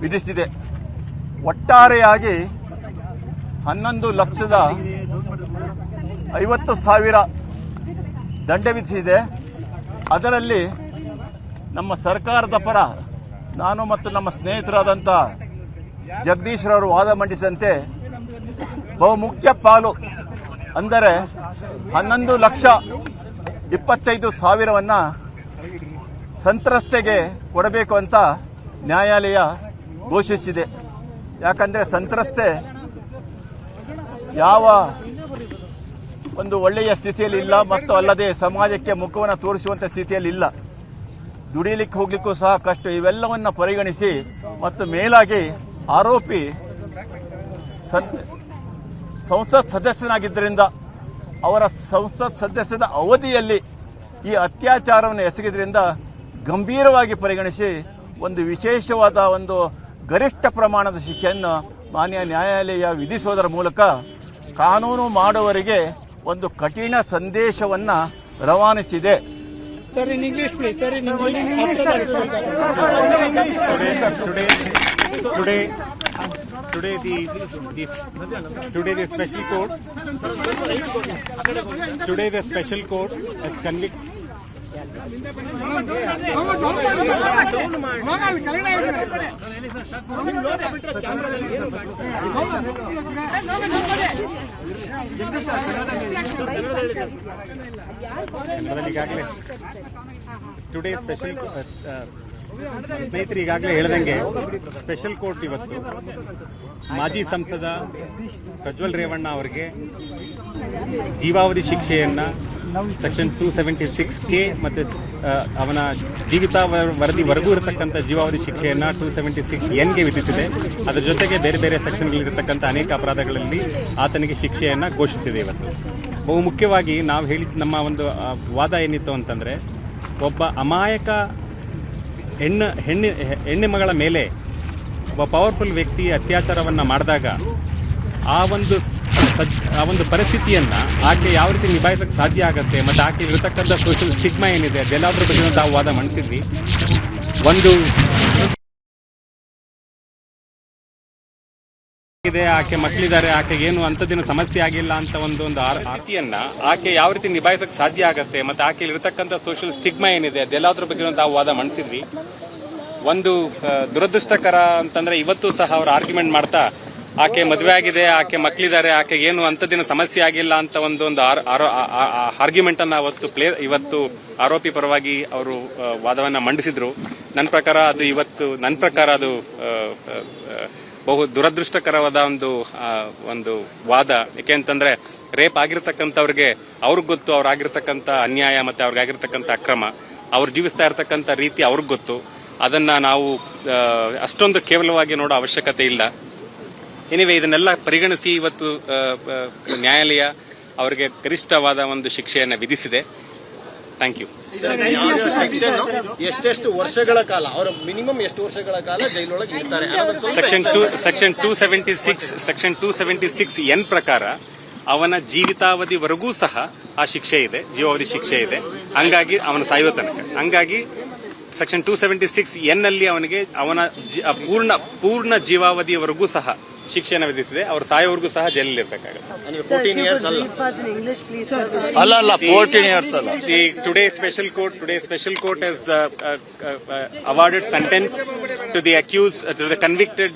ವಿಧಿಸಿದೆ. ಒಟ್ಟಾರೆಯಾಗಿ 11,50,000 ದಂಡ ವಿಧಿಸಿದೆ. ಅದರಲ್ಲಿ ನಮ್ಮ ಸರ್ಕಾರದ ಪರ ನಾನು ಮತ್ತು ನಮ್ಮ ಸ್ನೇಹಿತರಾದಂಥ ಜಗದೀಶ್ ರವರು ವಾದ ಮಂಡಿಸಿದಂತೆ ಬಹುಮುಖ್ಯ ಪಾಲು ಅಂದರೆ 11,25,000 ಸಂತ್ರಸ್ತೆಗೆ ಕೊಡಬೇಕು ಅಂತ ನ್ಯಾಯಾಲಯ ಘೋಷಿಸಿದೆ. ಯಾಕಂದರೆ ಸಂತ್ರಸ್ತೆ ಯಾವ ಒಂದು ಒಳ್ಳೆಯ ಸ್ಥಿತಿಯಲ್ಲಿ ಇಲ್ಲ ಮತ್ತು ಅಲ್ಲದೆ ಸಮಾಜಕ್ಕೆ ಮುಖವನ್ನು ತೋರಿಸುವಂಥ ಸ್ಥಿತಿಯಲ್ಲಿ ಇಲ್ಲ. ದುಡಿಲಿಕ್ಕೆ ಹೋಗ್ಲಿಕ್ಕೂ ಸಹ ಕಷ್ಟ. ಇವೆಲ್ಲವನ್ನು ಪರಿಗಣಿಸಿ ಮತ್ತು ಮೇಲಾಗಿ ಆರೋಪಿ ಸಂಸತ್ ಸದಸ್ಯನಾಗಿದ್ದರಿಂದ ಅವರ ಸಂಸತ್ ಸದಸ್ಯದ ಅವಧಿಯಲ್ಲಿ ಈ ಅತ್ಯಾಚಾರವನ್ನು ಎಸಗಿದ್ರಿಂದ ಗಂಭೀರವಾಗಿ ಪರಿಗಣಿಸಿ ಒಂದು ವಿಶೇಷವಾದ ಒಂದು ಗರಿಷ್ಠ ಪ್ರಮಾಣದ ಶಿಕ್ಷೆಯನ್ನು ಮಾನ್ಯ ನ್ಯಾಯಾಲಯ ವಿಧಿಸುವುದರ ಮೂಲಕ ಕಾನೂನು ಮಾಡುವವರಿಗೆ ಒಂದು ಕಠಿಣ ಸಂದೇಶವನ್ನು ರವಾನಿಸಿದೆ. Sir, in English please. Sir, in English. Today the special court has convicted. Today special ಸ್ನೇಹಿತರು ಈಗಾಗಲೇ ಹೇಳಿದಂಗೆ ಸ್ಪೆಷಲ್ ಕೋರ್ಟ್ ಇವತ್ತು ಮಾಜಿ ಸಂಸದ ಪ್ರಜ್ವಲ್ ರೇವಣ್ಣ ಅವರಿಗೆ ಜೀವಾವಧಿ ಶಿಕ್ಷೆಯನ್ನ ಸೆಕ್ಷನ್ 276K ಮತ್ತು ಅವನ ಜೀವಿತಾವಧಿವರೆಗೂ ಇರತಕ್ಕಂಥ ಜೀವಾವಧಿ ಶಿಕ್ಷೆಯನ್ನ 276Nಗೆ ವಿಧಿಸಿದೆ. ಅದರ ಜೊತೆಗೆ ಬೇರೆ ಬೇರೆ ಸೆಕ್ಷನ್ಗಳಿರತಕ್ಕಂಥ ಅನೇಕ ಅಪರಾಧಗಳಲ್ಲಿ ಆತನಿಗೆ ಶಿಕ್ಷೆಯನ್ನ ಘೋಷಿಸಿದೆ. ಇವತ್ತು ಬಹುಮುಖ್ಯವಾಗಿ ನಾವು ಹೇಳಿದ ನಮ್ಮ ಒಂದು ವಾದ ಏನಿತ್ತು ಅಂತಂದ್ರೆ, ಒಬ್ಬ ಅಮಾಯಕ ಹೆಣ್ಣು ಮಗಳ ಮೇಲೆ ಒಬ್ಬ ಪವರ್ಫುಲ್ ವ್ಯಕ್ತಿ ಅತ್ಯಾಚಾರವನ್ನ ಮಾಡಿದಾಗ ಆ ಒಂದು ಪರಿಸ್ಥಿತಿಯನ್ನ ಆಕೆ ಯಾವ ರೀತಿ ನಿಭಾಯಿಸಕ್ಕೆ ಸಾಧ್ಯ ಆಗುತ್ತೆ ಮತ್ತು ಆಕೆ ಇರತಕ್ಕಂಥ ಸೋಷಿಯಲ್ ಸ್ಟಿಗ್ಮಾ ಏನಿದೆ ಅದೆಲ್ಲದ್ರ ಬಗ್ಗೆ ನಾವು ವಾದ ಮಂಡಿಸಿದ್ವಿ. ಒಂದು ಆಕೆ ಮಕ್ಕಳಿದ್ದಾರೆ, ಆಕೆಗೆ ಏನು ಅಂಥದ್ದೇನು ಸಮಸ್ಯೆ ಆಗಿಲ್ಲ ಅಂತ ಒಂದು ಸ್ಥಿತಿಯನ್ನ ಆಕೆ ಯಾವ ರೀತಿ ನಿಭಾಯಿಸಕ್ಕೆ ಸಾಧ್ಯ ಆಗುತ್ತೆ ಮತ್ತು ಆಕೆ ಇರತಕ್ಕಂಥ ಸೋಷಿಯಲ್ ಸ್ಟಿಗ್ಮಾ ಏನಿದೆ ಅದೆಲ್ಲದ್ರ ಬಗ್ಗೆ ನಾವು ವಾದ ಮಂಡಿಸಿದ್ವಿ. ಒಂದು ದುರದೃಷ್ಟಕರ ಅಂತಂದ್ರೆ ಇವತ್ತು ಸಹ ಅವರು ಆರ್ಗ್ಯುಮೆಂಟ್ ಮಾಡ್ತಾ ಆಕೆ ಮದುವೆ ಆಗಿದೆ, ಆಕೆ ಮಕ್ಕಳಿದ್ದಾರೆ, ಆಕೆಗೆ ಏನು ಅಂಥದ್ದೇನು ಸಮಸ್ಯೆ ಆಗಿಲ್ಲ ಅಂತ ಒಂದು ಆರ್ಗ್ಯುಮೆಂಟ್ ಅನ್ನ ಇವತ್ತು ಆರೋಪಿ ಪರವಾಗಿ ಅವರು ವಾದವನ್ನ ಮಂಡಿಸಿದ್ರು. ನನ್ನ ಪ್ರಕಾರ ಅದು ಬಹು ದುರದೃಷ್ಟಕರವಾದ ಒಂದು ವಾದ. ಯಾಕೆ ಅಂತಂದ್ರೆ ರೇಪ್ ಆಗಿರ್ತಕ್ಕಂಥವ್ರಿಗೆ ಅವ್ರಿಗೆ ಗೊತ್ತು, ಅವ್ರಾಗಿರ್ತಕ್ಕಂಥ ಅನ್ಯಾಯ ಮತ್ತೆ ಅವ್ರಿಗಾಗಿರ್ತಕ್ಕಂಥ ಅಕ್ರಮ, ಅವ್ರು ಜೀವಿಸ್ತಾ ಇರತಕ್ಕಂಥ ರೀತಿ ಅವ್ರಿಗೆ ಗೊತ್ತು. ಅದನ್ನ ನಾವು ಅಷ್ಟೊಂದು ಕೇವಲವಾಗಿ ನೋಡೋ ಅವಶ್ಯಕತೆ ಇಲ್ಲ. ಎನಿವೆ, ಇದನ್ನೆಲ್ಲ ಪರಿಗಣಿಸಿ ಇವತ್ತು ನ್ಯಾಯಾಲಯ ಅವರಿಗೆ ಗರಿಷ್ಠವಾದ ಒಂದು ಶಿಕ್ಷೆಯನ್ನು ವಿಧಿಸಿದೆ. Thank you. ಎಷ್ಟೆಷ್ಟು ವರ್ಷಗಳ ಕಾಲ, ಅವರು ಮಿನಿಮಮ್ ಎಷ್ಟು ವರ್ಷಗಳ ಕಾಲ ಜೈಲೊಳಗೆ ಇರ್ತಾರೆ? ಸೆಕ್ಷನ್ 276N ಪ್ರಕಾರ ಅವನ ಜೀವಿತಾವಧಿವರೆಗೂ ಸಹ ಆ ಶಿಕ್ಷೆ ಇದೆ, ಜೀವಾವಧಿ ಶಿಕ್ಷೆ ಇದೆ. ಹಂಗಾಗಿ ಅವನ ಸಾಯುವ ತನಕ. ಹಂಗಾಗಿ ಸೆಕ್ಷನ್ 276N ನಲ್ಲಿ ಅವನಿಗೆ ಅವನ ಪೂರ್ಣ ಜೀವಾವಧಿಯವರೆಗೂ ಸಹ ಶಿಕ್ಷೆಯನ್ನು ವಿಧಿಸಿದೆ. ಅವರು ಸಾಯೋವರೆಗೂ ಸಹ ಜೈಲಲ್ಲಿ ಇರಬೇಕಾಗುತ್ತೆ. 14 years ಅಲ್ಲ, 14 years ಅಲ್ಲ. Today special court has awarded sentence to the accused, to the convicted